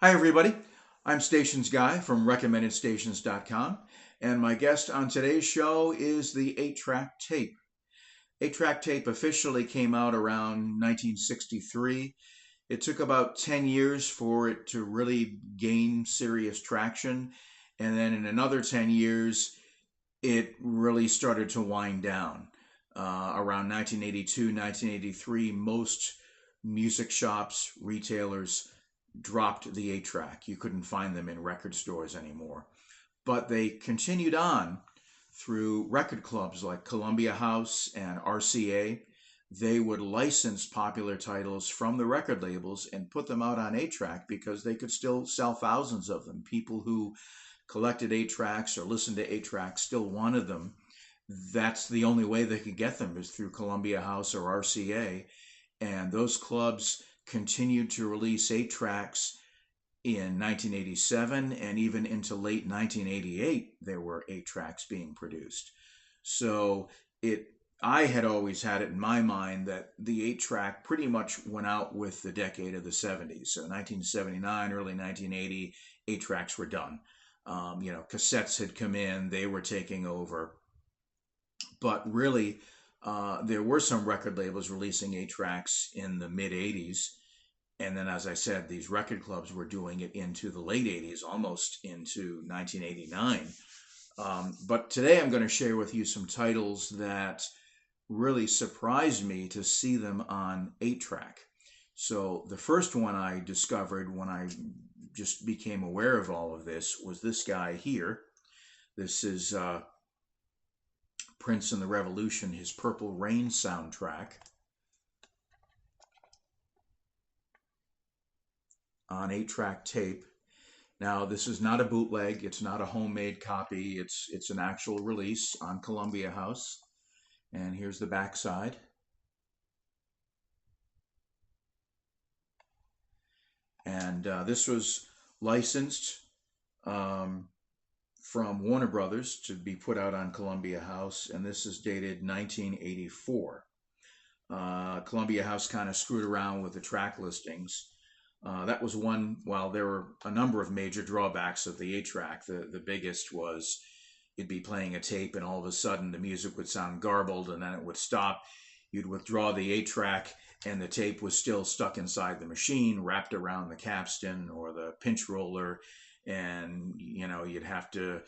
Hi, everybody. I'm Stations Guy from RecommendedStations.com, and my guest on today's show is the 8-track tape. 8-track tape officially came out around 1963. It took about 10 years for it to really gain serious traction, and then in another 10 years, it really started to wind down. Around 1982, 1983, most music shops, retailers dropped the 8-track. You couldn't find them in record stores anymore. But they continued on through record clubs like Columbia House and RCA. They would license popular titles from the record labels and put them out on 8-track because they could still sell thousands of them. People who collected 8-tracks or listened to 8-tracks still wanted them. That's the only way they could get them, is through Columbia House or RCA. And those clubs continued to release 8-tracks in 1987, and even into late 1988 there were 8-tracks being produced. So I had always had it in my mind that the 8-track pretty much went out with the decade of the 70s. So 1979, early 1980, 8-tracks were done. Cassettes had come in, they were taking over. But really, there were some record labels releasing 8-tracks in the mid 80s. And then, as I said, these record clubs were doing it into the late 80s, almost into 1989. But today I'm going to share with you some titles that really surprised me to see them on 8-track. So the first one I discovered when I just became aware of all of this was this guy here. This is Prince and the Revolution, his Purple Rain soundtrack on 8-track tape. Now, this is not a bootleg. It's not a homemade copy. It's an actual release on Columbia House. And here's the back side. And this was licensed from Warner Brothers to be put out on Columbia House. And this is dated 1984. Columbia House kind of screwed around with the track listings. That was one. Well, there were a number of major drawbacks of the 8-track. The biggest was you'd be playing a tape and all of a sudden the music would sound garbled and then it would stop. You'd withdraw the 8-track and the tape was still stuck inside the machine, wrapped around the capstan or the pinch roller, and you'd have to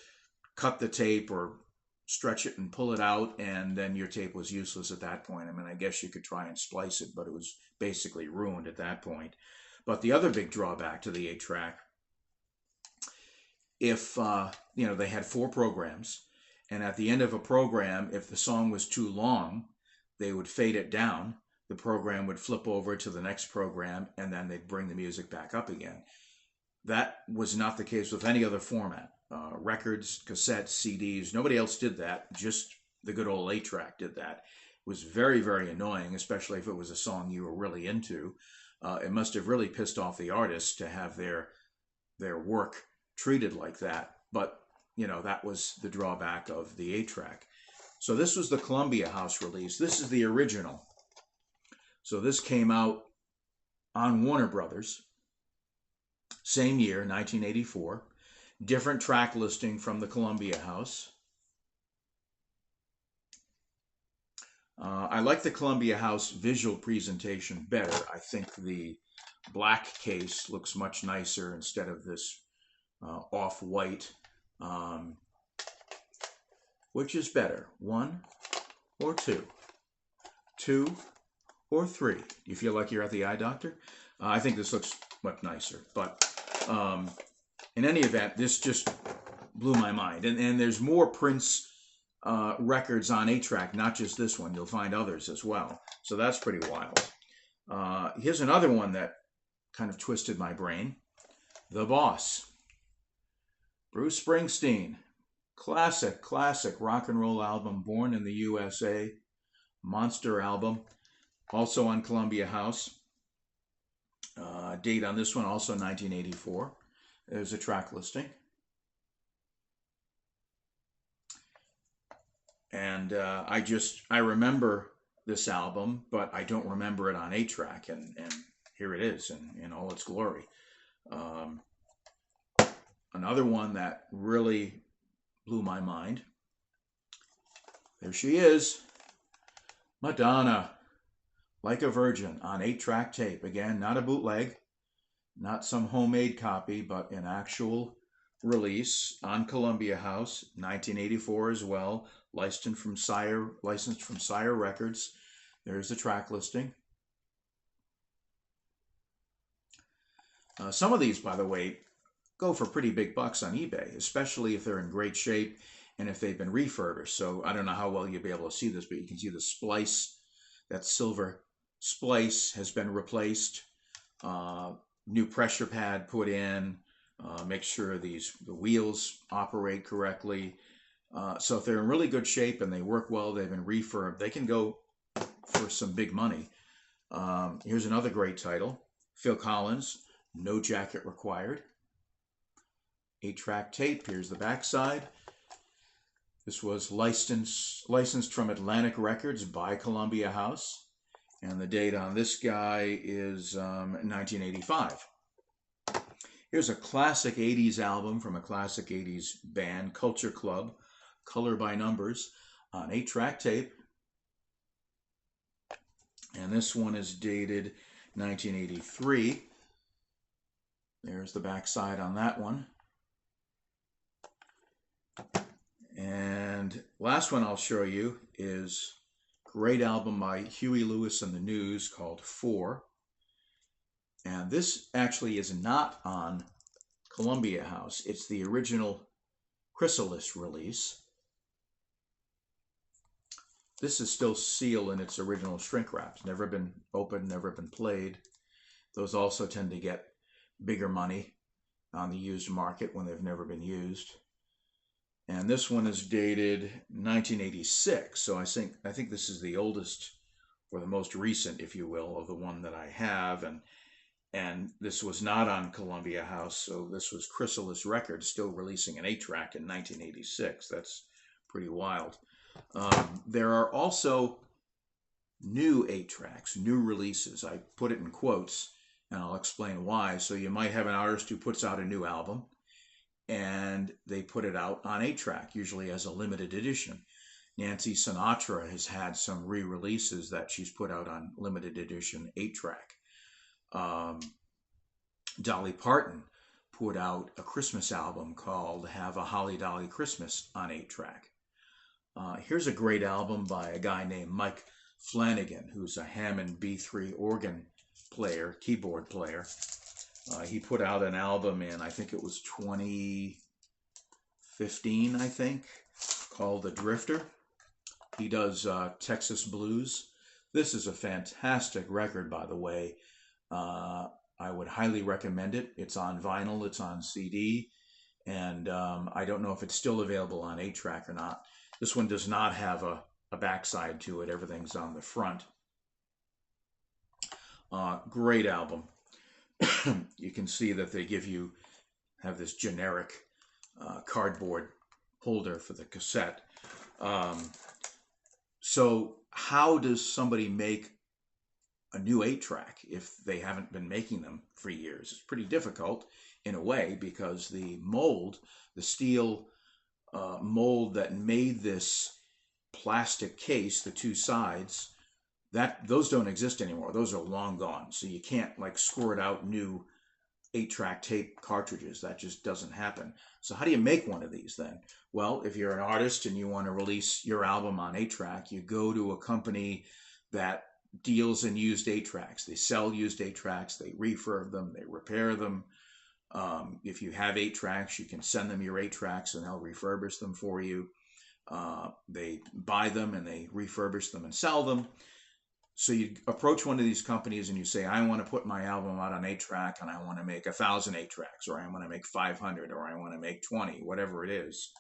cut the tape or stretch it and pull it out, and then your tape was useless at that point. I mean, I guess you could try and splice it, but it was basically ruined at that point. But the other big drawback to the 8-track, if they had 4 programs, and at the end of a program, if the song was too long, they would fade it down. The program would flip over to the next program, and then they'd bring the music back up again. That was not the case with any other format. Records, cassettes, CDs, nobody else did that. Just the good old 8-track did that. It was very, very annoying, especially if it was a song you were really into. It must have really pissed off the artists to have their work treated like that. But, that was the drawback of the 8-track. So this was the Columbia House release. This is the original. So this came out on Warner Brothers, same year, 1984. Different track listing from the Columbia House. I like the Columbia House visual presentation better. I think the black case looks much nicer instead of this off-white. Which is better, 1 or 2? 2 or 3? You feel like you're at the eye doctor? I think this looks much nicer. But in any event, this just blew my mind. And there's more Prince records on 8-track, not just this one. You'll find others as well. So that's pretty wild. Here's another one that kind of twisted my brain. The Boss. Bruce Springsteen. Classic rock and roll album, Born in the USA. Monster album. Also on Columbia House. Date on this one, also 1984. There's a track listing. And I remember this album, but I don't remember it on 8-track, and here it is in all its glory. Another one that really blew my mind. There she is, Madonna, Like a Virgin, on 8-track tape. Again, not a bootleg, not some homemade copy, but an actual release on Columbia House, 1984 as well, licensed from Sire Records. There's the track listing. Some of these, by the way, go for pretty big bucks on eBay, especially if they're in great shape and if they've been refurbished. So I don't know how well you'll be able to see this, but you can see the splice, that silver splice has been replaced, new pressure pad put in, make sure the wheels operate correctly. So if they're in really good shape and they work well, they've been refurbed, they can go for some big money. Here's another great title, Phil Collins, No Jacket Required. 8-track tape. Here's the backside. This was licensed from Atlantic Records by Columbia House. And the date on this guy is 1985. Here's a classic 80s album from a classic 80s band, Culture Club, Color by Numbers, on 8-track tape. And this one is dated 1983. There's the backside on that one. And last one I'll show you is a great album by Huey Lewis and the News called 4. And this actually is not on Columbia House. It's the original Chrysalis release. This is still sealed in its original shrink wrap. It's never been opened, never been played. Those also tend to get bigger money on the used market when they've never been used. And this one is dated 1986. So I think this is the oldest, or the most recent, if you will, of the one that I have. And this was not on Columbia House, so this was Chrysalis Records still releasing an 8-track in 1986. That's pretty wild. There are also new 8-tracks, new releases. I put it in quotes, and I'll explain why. So you might have an artist who puts out a new album, and they put it out on 8-track, usually as a limited edition. Nancy Sinatra has had some re-releases that she's put out on limited edition 8-track. Dolly Parton put out a Christmas album called Have a Holly Dolly Christmas on 8-track. Here's a great album by a guy named Mike Flanagan, who's a Hammond B3 organ player, keyboard player. He put out an album in, I think it was 2015, I think, called The Drifter. He does Texas blues. This is a fantastic record, by the way. I would highly recommend it. It's on vinyl, it's on CD, and I don't know if it's still available on 8-track or not. This one does not have a backside to it. Everything's on the front. Great album. You can see that they have this generic cardboard holder for the cassette. So how does somebody make a new 8-track if they haven't been making them for years? It's pretty difficult in a way, because the mold, the steel mold that made this plastic case, the two sides, those don't exist anymore. Those are long gone. So you can't like squirt out new 8-track tape cartridges. That just doesn't happen. So how do you make one of these then? Well, if you're an artist and you want to release your album on 8-track, you go to a company that deals in used 8-tracks. They sell used 8-tracks, they refurb them, they repair them. If you have 8-tracks, you can send them your 8-tracks and they'll refurbish them for you. They buy them and they refurbish them and sell them. So you approach one of these companies and you say, I want to put my album out on 8-track and I want to make 1,000 8-tracks, or I want to make 500, or I want to make 20, whatever it is.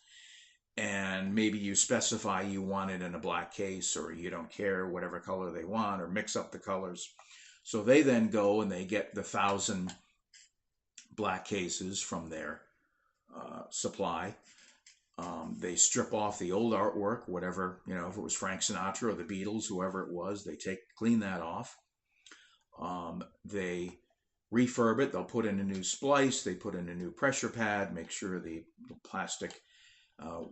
And maybe you specify you want it in a black case, or you don't care, whatever color they want, or mix up the colors. So they then go and they get the 1,000 black cases from their supply. They strip off the old artwork, whatever, if it was Frank Sinatra or the Beatles, whoever it was, they clean that off. They refurb it. They'll put in a new splice. They put in a new pressure pad, make sure the plastic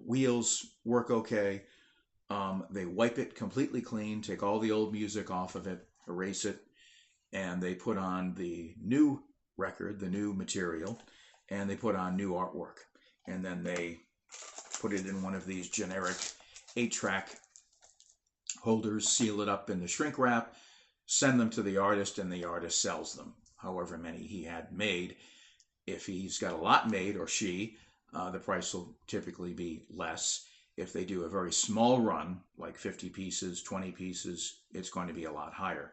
wheels work okay. They wipe it completely clean, take all the old music off of it, erase it, and they put on the new record, the new material, and they put on new artwork. And then they put it in one of these generic 8-track holders, seal it up in the shrink wrap, send them to the artist, and the artist sells them, however many he had made. If he's got a lot made, or she, the price will typically be less. If they do a very small run, like 50 pieces, 20 pieces, it's going to be a lot higher.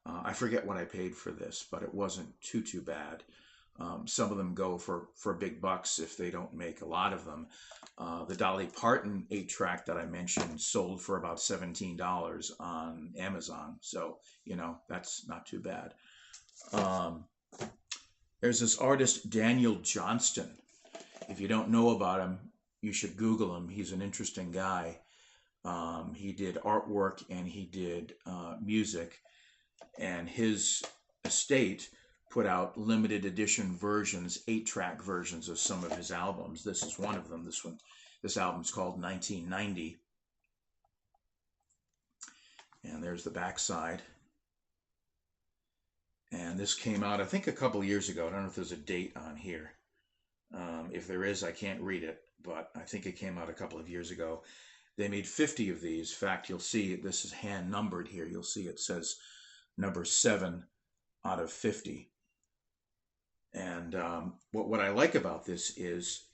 I forget what I paid for this, but it wasn't too bad. Some of them go for big bucks if they don't make a lot of them. The Dolly Parton 8-track that I mentioned sold for about $17 on Amazon. So, you know, that's not too bad. There's this artist, Daniel Johnston. If you don't know about him, you should Google him. He's an interesting guy. He did artwork and he did music. And his estate put out limited edition versions, 8-track versions of some of his albums. This is one of them. This album's called 1990. And there's the back side. And this came out, I think, a couple years ago. I don't know if there's a date on here. If there is, I can't read it, but I think it came out a couple of years ago. They made 50 of these. In fact, you'll see this is hand numbered here. You'll see it says number 7 out of 50. And what I like about this is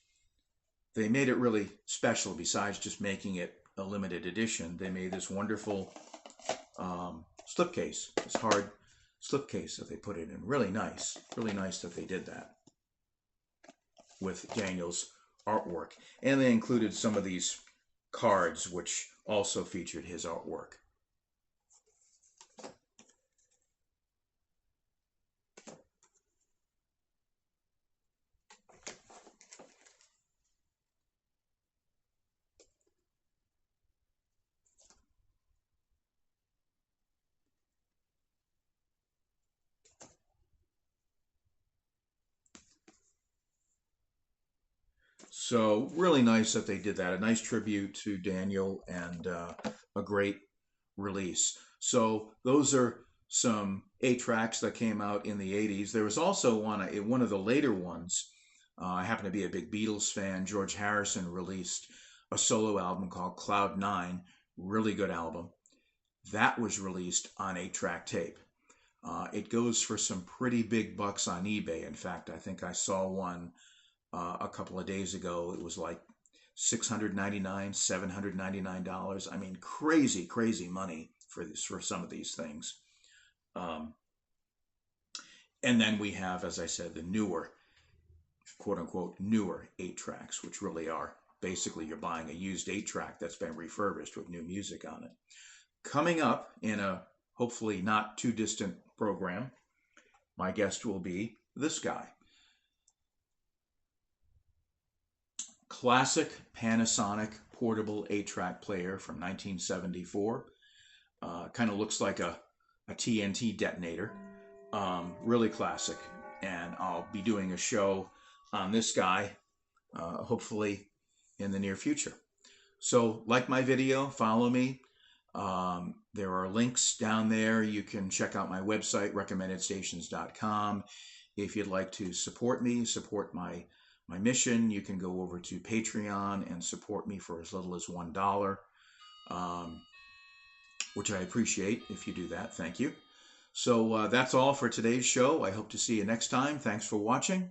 they made it really special. Besides just making it a limited edition, they made this wonderful slipcase, this hard slipcase that they put it in. Really nice that they did that with Daniel's artwork. And they included some of these cards which also featured his artwork. So really nice that they did that. A nice tribute to Daniel and a great release. So those are some 8-tracks that came out in the 80s. There was also one of the later ones. I happen to be a big Beatles fan. George Harrison released a solo album called Cloud 9. Really good album. That was released on 8-track tape. It goes for some pretty big bucks on eBay. In fact, I think I saw one a couple of days ago. It was like $699, $799. I mean, crazy money for some of these things. And then we have, as I said, the newer, quote unquote, newer 8-tracks, which really are basically you're buying a used 8-track that's been refurbished with new music on it. Coming up in a hopefully not too distant program, my guest will be this guy. Classic Panasonic portable 8-track player from 1974. Kind of looks like a TNT detonator. Really classic. And I'll be doing a show on this guy, hopefully in the near future. So like my video, follow me. There are links down there. You can check out my website, recommendedstations.com. If you'd like to support me, support my mission, you can go over to Patreon and support me for as little as $1, which I appreciate if you do that. Thank you. So that's all for today's show. I hope to see you next time. Thanks for watching.